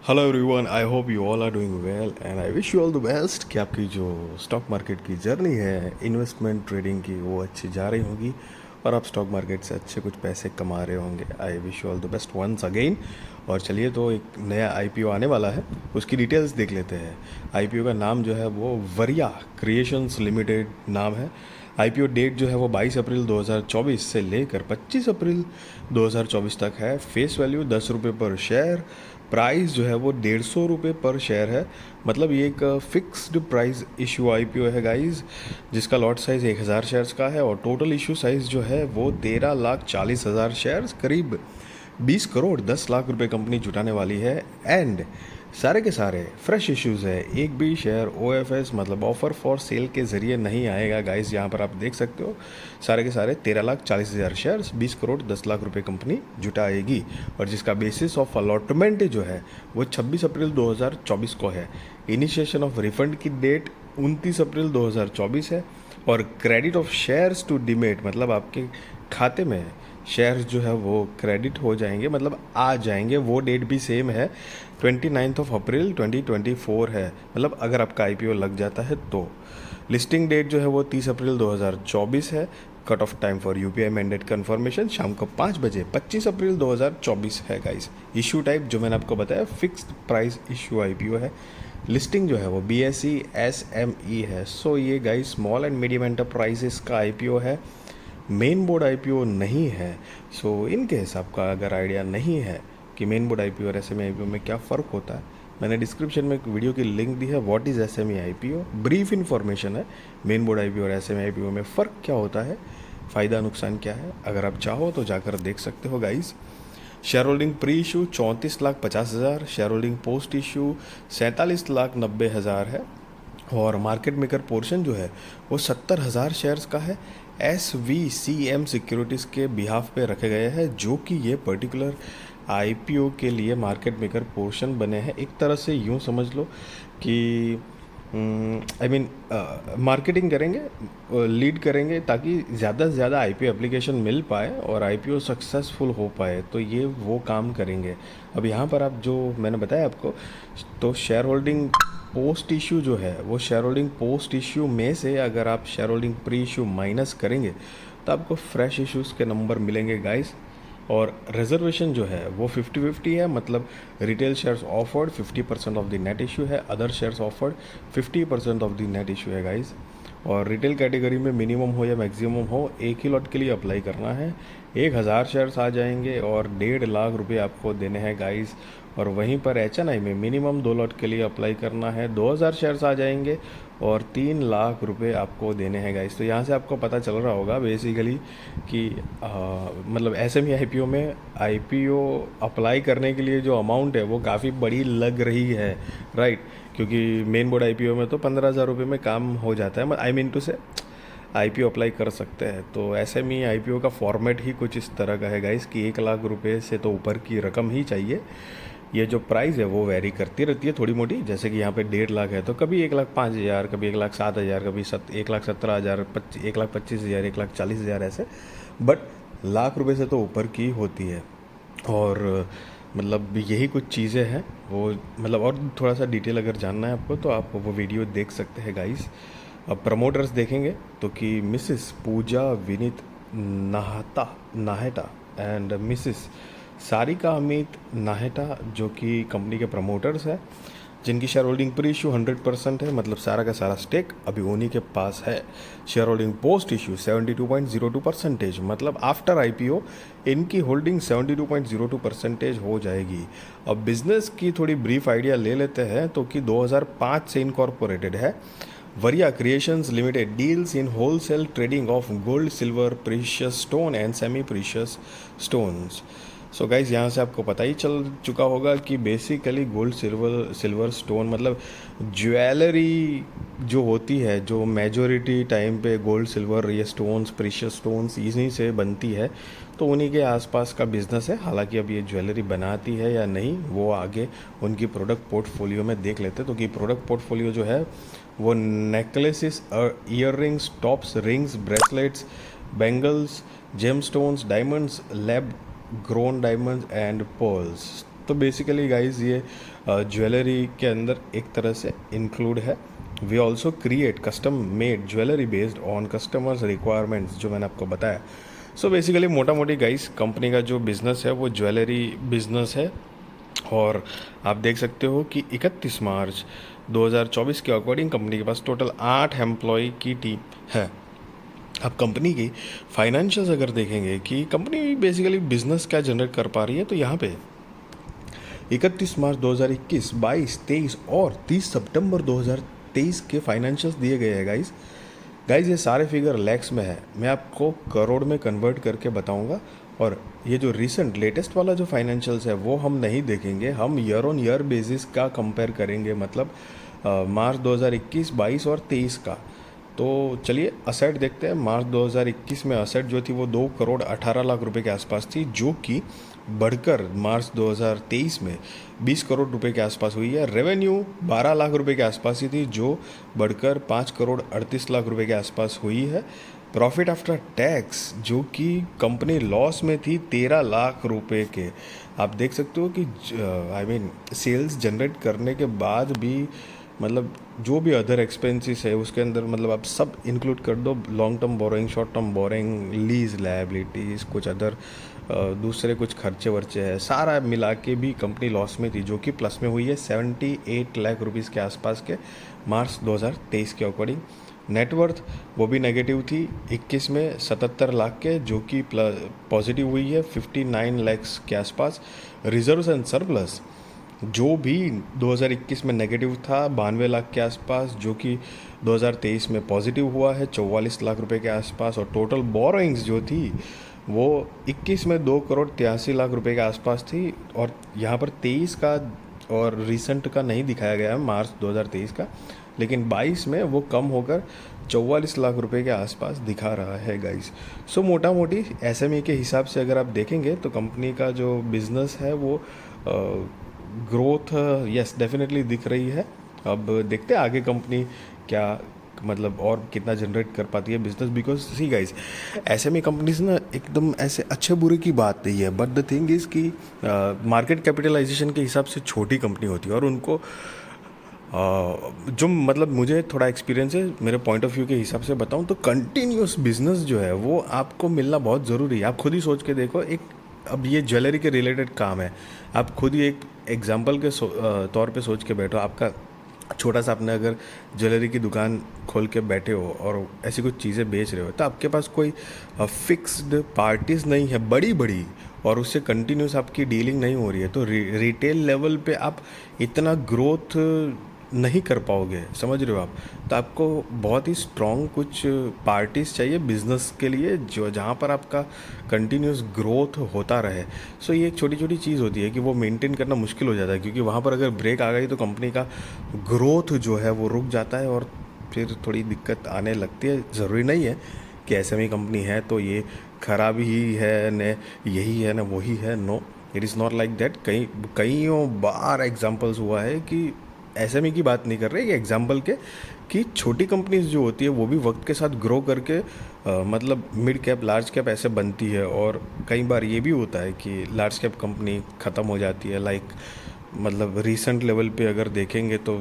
Hello everyone, I hope you all are doing well and I wish you all the best कि आपकी जो stock market की journey है investment trading की वो अच्छी जा रही होगी और आप स्टॉक मार्केट से अच्छे कुछ पैसे कमा रहे होंगे। I wish you all the best once again. और चलिए, तो एक नया आईपीओ आने वाला है, उसकी डिटेल्स देख लेते हैं। आईपीओ का नाम जो है वो वरिया क्रिएशंस लिमिटेड नाम है। आईपीओ डेट जो है वो 22 अप्रैल 2024 से लेकर 25 अप्रैल 2024 तक है। फेस वैल्यू 10 रुपये पर शेयर। प्राइस जो है वो 150 रुपये पर शेयर है। मतलब ये एक फिक्स्ड प्राइस इशू आईपीओ है गाइस, जिसका लॉट साइज़ 1000 शेयर्स का है और टोटल इशू साइज़ जो है वो 13,40,000 शेयर्स, करीब 20 करोड़ 10 लाख रुपए कंपनी जुटाने वाली है। एंड सारे के सारे फ्रेश इश्यूज़ है, एक भी शेयर ओएफएस मतलब ऑफर फॉर सेल के ज़रिए नहीं आएगा गाइस। यहाँ पर आप देख सकते हो, सारे के सारे 13,40,000 शेयर्स, 20 करोड़ 10 लाख रुपए कंपनी जुटाएगी। और जिसका बेसिस ऑफ अलॉटमेंट जो है वो 26 अप्रैल 2024 को है। इनिशिएशन ऑफ रिफंड की डेट 29 अप्रैल 2024 है। और credit of shares to demat मतलब आपके खाते में शेयर्स जो है वो क्रेडिट हो जाएंगे, मतलब आ जाएंगे। वो डेट भी सेम है, 29 ऑफ अप्रैल 2024 है। मतलब अगर आपका आईपीओ लग जाता है तो लिस्टिंग डेट जो है वो 30 अप्रैल 2024 है। Cut off time for UPI mandate confirmation शाम को 5 बजे 25 अप्रैल 2024 है गाइस। इशू टाइप जो मैंने आपको बताया फिक्स्ड प्राइस इशू आईपीओ है। लिस्टिंग जो है वो बीएसई एसएमई है। सो ये guys small and medium enterprises का आईपीओ है, मेन बोर्ड आईपीओ नहीं है। सो इनके हिसाब का अगर आइडिया नहीं है कि मेन बोर्ड आईपीओ और एसएमई आईपीओ में क्या फ़र्क होता है, मैंने डिस्क्रिप्शन में एक वीडियो की लिंक दी है। What is SME IPO, brief information है। मेन बोर्ड आईपीओ और एसएमई आईपीओ में फ़र्क क्या होता है, फ़ायदा नुकसान क्या है, अगर आप चाहो तो जाकर देख सकते हो guys. Share holding pre issue 34,50,000, share holding post issue 47,90,000 है। और मार्केट मेकर पोर्शन जो है वो 70,000 शेयर्स का है। S V C M securities के बिहाफ पे रखे गए हैं, जो कि ये पर्टिकुलर आईपीओ के लिए मार्केट मेकर पोर्शन बने हैं। एक तरह से यूँ समझ लो कि आई मीन मार्केटिंग करेंगे, लीड करेंगे, ताकि ज़्यादा से ज़्यादा आईपीओ एप्लीकेशन मिल पाए और आईपीओ सक्सेसफुल हो पाए, तो ये वो काम करेंगे। अब यहाँ पर आप जो मैंने बताया आपको, तो शेयर होल्डिंग पोस्ट इशू जो है वो शेयर होल्डिंग पोस्ट इशू में से अगर आप share holding pre issue minus करेंगे तो आपको फ्रेश इश्यूज़ के नंबर मिलेंगे गाइस। और रिजर्वेशन जो है वो 50-50 है, मतलब retail shares offered 50% of the net issue है, other shares offered 50% of the net issue है गाइस। और रिटेल कैटेगरी में मिनिमम हो या मैक्सिमम हो, एक ही लॉट के लिए अप्लाई करना है। 1,000 शेयर्स आ जाएंगे और 1.5 लाख रुपये आपको देने हैं गाइस। और वहीं पर एचएनआई में मिनिमम 2 लॉट के लिए अप्लाई करना है, 2,000 शेयर्स आ जाएंगे और 3 लाख रुपए आपको देने हैं गाइस। तो यहाँ से आपको पता चल रहा होगा बेसिकली कि मतलब एसएमई आईपीओ में आईपीओ अप्लाई करने के लिए जो अमाउंट है वो काफ़ी बड़ी लग रही है, राइट। क्योंकि मेन बोर्ड आईपीओ में तो 15,000 रुपये में काम हो जाता है, आई मीन टू से आईपीओ अप्लाई कर सकते हैं। तो एसएमई आईपीओ का फॉर्मेट ही कुछ इस तरह का है गाइस कि 1 लाख रुपए से तो ऊपर की रकम ही चाहिए। ये जो प्राइस है वो वेरी करती रहती है थोड़ी मोटी, जैसे कि यहाँ पे 1.5 लाख है तो कभी 1,05,000, कभी 1,07,000, कभी 1,17,000, 1,25,000, 1,40,000 ऐसे। बट लाख रुपए से तो ऊपर की होती है। और मतलब यही कुछ चीज़ें हैं वो, मतलब और थोड़ा सा डिटेल अगर जानना है आपको तो आप वो वीडियो देख सकते हैं गाइस। अब प्रमोटर्स देखेंगे तो कि Mrs Pooja Vineet Naheta and Mrs Sarika Amit Naheta, जो कि कंपनी के प्रमोटर्स हैं, जिनकी शेयर होल्डिंग प्री इशू 100% है, मतलब सारा का सारा स्टेक अभी उन्हीं के पास है। शेयर होल्डिंग पोस्ट इशू 72.02%, मतलब आफ्टर आईपीओ इनकी होल्डिंग 72.02% हो जाएगी। अब बिजनेस की थोड़ी ब्रीफ आइडिया ले लेते हैं, तो कि 2005 से इनकॉर्पोरेटेड है। वरिया creations limited deals in wholesale trading of gold, silver, precious stone and semi precious stones. So guys, यहाँ से आपको पता ही चल चुका होगा कि बेसिकली गोल्ड, सिल्वर स्टोन मतलब ज्वेलरी जो होती है, जो मेजॉरिटी टाइम पे गोल्ड, सिल्वर, ये स्टोन्स, प्रीशियस स्टोन्स इन्हीं से बनती है, तो उन्हीं के आसपास का बिजनेस है। हालांकि अब ये ज्वेलरी बनाती है या नहीं वो आगे उनकी प्रोडक्ट पोर्टफोलियो में देख लेते हैं। तो कि प्रोडक्ट पोर्टफोलियो जो है वो necklaces, earrings, tops, rings, bracelets, bangles, gemstones, diamonds, lab grown diamonds and pearls, तो बेसिकली गाइज ये ज्वेलरी के अंदर एक तरह से इंक्लूड है। We also create custom made jewellery based on customers requirements, जो मैंने आपको बताया। सो बेसिकली मोटा मोटी गाइज कंपनी का जो बिज़नेस है वो ज्वेलरी बिज़नेस है। और आप देख सकते हो कि 31 मार्च 2024 के अकॉर्डिंग कंपनी के पास टोटल 8 एम्प्लॉय की टीम है। अब कंपनी की फाइनेंशियल्स अगर देखेंगे कि कंपनी बेसिकली बिजनेस क्या जनरेट कर पा रही है, तो यहाँ पे 31 मार्च 2021, 22, 23 और 30 सितंबर 2023 के फाइनेंशियल्स दिए गए हैं गाइस। ये सारे फिगर लैक्स में है, मैं आपको करोड़ में कन्वर्ट करके बताऊंगा। और ये जो रिसेंट लेटेस्ट वाला जो फाइनेंशियल्स है वो हम नहीं देखेंगे, हम ईयर ऑन ईयर बेसिस का कंपेयर करेंगे, मतलब मार्च 2021, 22 और 23 का। तो चलिए असेट देखते हैं। मार्च 2021 में असेट जो थी वो 2 करोड़ 18 लाख रुपए के आसपास थी, जो कि बढ़कर मार्च 2023 में 20 करोड़ रुपए के आसपास हुई है। रेवेन्यू 12 लाख रुपए के आसपास ही थी, जो बढ़कर 5 करोड़ 38 लाख रुपए के आसपास हुई है। प्रॉफिट आफ्टर टैक्स जो कि कंपनी लॉस में थी 13 लाख रुपए के। आप देख सकते हो कि सेल्स जनरेट करने के बाद भी, मतलब जो भी अदर एक्सपेंसेस है उसके अंदर, मतलब आप सब इंक्लूड कर दो, long term borrowing, short term borrowing, lease liabilities, कुछ अदर दूसरे कुछ खर्चे वर्चे हैं, सारा मिला के भी कंपनी लॉस में थी, जो कि प्लस में हुई है 78 लाख रुपीज़ के आसपास के मार्च 2023 के अकॉर्डिंग। नेटवर्थ वो भी नेगेटिव थी 21 में 77 लाख के, जो कि पॉजिटिव हुई है 59 लैक्स के आसपास। रिजर्व्स एंड सरप्लस जो भी 2021 में नेगेटिव था 92 लाख के आसपास, जो कि 2023 में पॉजिटिव हुआ है 44 लाख रुपए के आसपास। और टोटल बोरोइंग्स जो थी वो 21 में 2 करोड़ 83 लाख रुपए के आसपास थी। और यहाँ पर 23 का और रिसेंट का नहीं दिखाया गया है, मार्च 2023 का, लेकिन 22 में वो कम होकर 44 लाख रुपए के आसपास दिखा रहा है गाइस। सो मोटा मोटी एसएमई के हिसाब से अगर आप देखेंगे तो कंपनी का जो बिज़नेस है वो ग्रोथ यस डेफिनेटली दिख रही है। अब देखते हैं आगे कंपनी क्या, मतलब और कितना जनरेट कर पाती है business. Because see guys, SME companies ना एकदम ऐसे अच्छे बुरे की बात नहीं है, बट द थिंग इज़ कि मार्केट कैपिटलाइजेशन के हिसाब से छोटी कंपनी होती है, और उनको जो मतलब मुझे थोड़ा एक्सपीरियंस है, मेरे पॉइंट ऑफ व्यू के हिसाब से बताऊं तो कंटिन्यूस बिजनेस जो है वो आपको मिलना बहुत ज़रूरी है। आप खुद ही सोच के देखो, एक अब ये ज्वेलरी के रिलेटेड काम है, आप खुद ही एक एग्जांपल के तौर पे सोच के बैठो, आपका छोटा सा आपने अगर ज्वेलरी की दुकान खोल के बैठे हो और ऐसी कुछ चीज़ें बेच रहे हो, तो आपके पास कोई फिक्स्ड पार्टीज नहीं है बड़ी बड़ी, और उससे कंटिन्यूस आपकी डीलिंग नहीं हो रही है, तो रिटेल लेवल पे आप इतना ग्रोथ नहीं कर पाओगे, समझ रहे हो आप। तो आपको बहुत ही स्ट्रॉन्ग कुछ पार्टीज चाहिए बिजनेस के लिए, जो जहाँ पर आपका कंटिन्यूस ग्रोथ होता रहे। सो ये एक छोटी छोटी चीज़ होती है कि वो मेंटेन करना मुश्किल हो जाता है, क्योंकि वहाँ पर अगर ब्रेक आ गई तो कंपनी का ग्रोथ जो है वो रुक जाता है, और फिर थोड़ी दिक्कत आने लगती है। ज़रूरी नहीं है कि एसएमई कंपनी है तो ये खराब ही है न, यही है ना वही है, no, it is not like that. कईयों बार एग्जाम्पल्स हुआ है कि एसएमई की बात नहीं कर रहे, ये एग्जाम्पल के कि छोटी कंपनीज जो होती है वो भी वक्त के साथ ग्रो करके मतलब मिड कैप लार्ज कैप ऐसे बनती है। और कई बार ये भी होता है कि लार्ज कैप कंपनी ख़त्म हो जाती है, लाइक मतलब रीसेंट लेवल पे अगर देखेंगे तो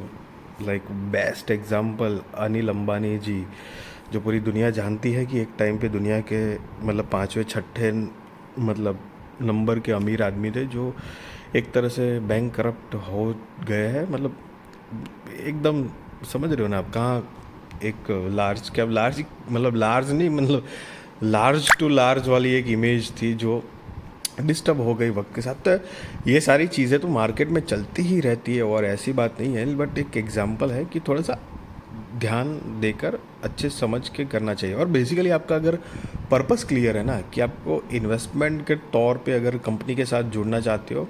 like best example Anil Ambani ji, जो पूरी दुनिया जानती है कि एक टाइम पे दुनिया के मतलब 5वें 6ठे मतलब नंबर के अमीर आदमी थे, जो एक तरह से बैंक करप्ट हो गए हैं, मतलब एकदम समझ रहे हो ना आप, कहाँ एक लार्ज कैप, लार्ज मतलब लार्ज नहीं, मतलब लार्ज टू लार्ज वाली एक इमेज थी जो डिस्टर्ब हो गई वक्त के साथ। तो ये सारी चीज़ें तो मार्केट में चलती ही रहती है, और ऐसी बात नहीं है, बट एक एग्जांपल है कि थोड़ा सा ध्यान देकर अच्छे समझ के करना चाहिए। और बेसिकली आपका अगर पर्पस क्लियर है ना कि आपको इन्वेस्टमेंट के तौर पे अगर कंपनी के साथ जुड़ना चाहते हो,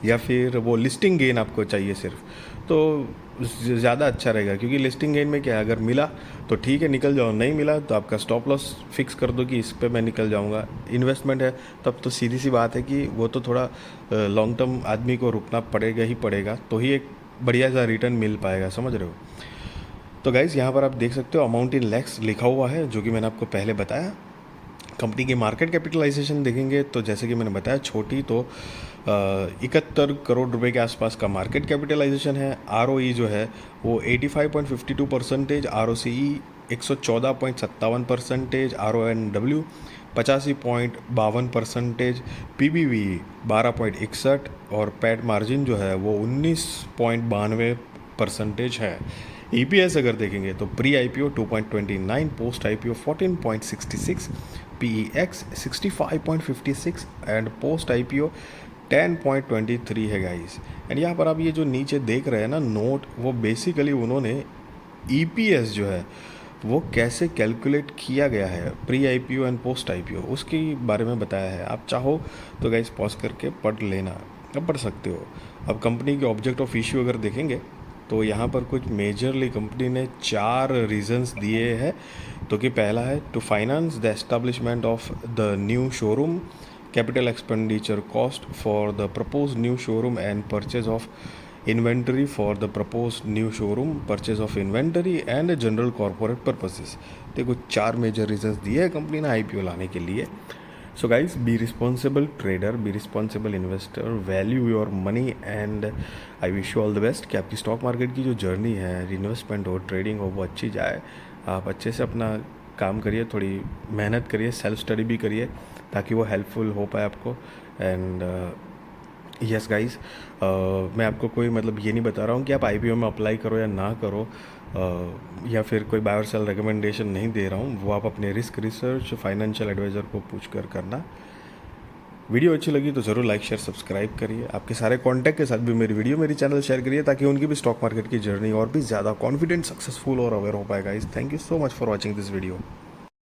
या फिर वो लिस्टिंग गेन आपको चाहिए सिर्फ, तो ज़्यादा अच्छा रहेगा। क्योंकि लिस्टिंग गेन में क्या है, अगर मिला तो ठीक है निकल जाओ, नहीं मिला तो आपका स्टॉप लॉस फिक्स कर दो कि इस पे मैं निकल जाऊंगा। इन्वेस्टमेंट है तब तो सीधी सी बात है कि वो तो थोड़ा लॉन्ग टर्म आदमी को रुकना पड़ेगा ही पड़ेगा, तो ही एक बढ़िया सा रिटर्न मिल पाएगा, समझ रहे हो। तो गाइज़ यहाँ पर आप देख सकते हो अमाउंट इन लैक्स लिखा हुआ है, जो कि मैंने आपको पहले बताया। कंपनी की मार्केट कैपिटलाइजेशन देखेंगे तो जैसे कि मैंने बताया छोटी तो 71 करोड़ रुपए के आसपास का मार्केट कैपिटलाइजेशन है। ROE जो है वो 85.52%, ROCE 114.57%, RONW 85.52%, PBV 12.61 और पैट मार्जिन जो है वो 19.92% है। EPS अगर देखेंगे तो pre IPO 2.29, post IPO 14.66, PEX 65.56 and post IPO 10.23 है गाइस। एंड यहाँ पर आप ये जो नीचे देख रहे हैं ना नोट, वो बेसिकली उन्होंने EPS जो है वो कैसे कैलकुलेट किया गया है pre IPO and post IPO उसके बारे में बताया है। आप चाहो तो गाइस पॉज करके पढ़ लेना, अब पढ़ सकते हो। अब कंपनी के ऑब्जेक्ट ऑफ इश्यू अगर देखेंगे तो यहाँ पर कुछ मेजरली कंपनी ने 4 रीजंस दिए हैं। तो कि पहला है to finance the establishment of the new showroom, capital expenditure cost for the proposed new showroom and purchase of inventory for the proposed new showroom, purchase of inventory and general corporate purposes। देखो 4 major reasons दिए है company ने IPO लाने के लिए। So guys, be responsible trader, be responsible investor, value your money and I wish you all the best कि आपकी stock market की जो जर्नी है, इन्वेस्टमेंट हो, ट्रेडिंग हो, वो अच्छी जाए। आप अच्छे से अपना काम करिए, थोड़ी मेहनत करिए, सेल्फ स्टडी भी करिए ताकि वो हेल्पफुल हो पाए आपको। एंड यस गाइस, मैं आपको कोई मतलब ये नहीं बता रहा हूँ कि आप IPO में अप्लाई करो या ना करो, या फिर कोई बाय और सेल रिकमेंडेशन नहीं दे रहा हूँ। वो आप अपने रिस्क रिसर्च फाइनेंशियल एडवाइज़र को पूछ कर करना। वीडियो अच्छी लगी तो ज़रूर लाइक शेयर सब्सक्राइब करिए। आपके सारे कॉन्टैक्ट के साथ भी मेरी चैनल शेयर करिए ताकि उनकी भी स्टॉक मार्केट की जर्नी और भी ज़्यादा कॉन्फिडेंट, सक्सेसफुल और अवेयर हो पाएगा। Thank you so much for watching this video.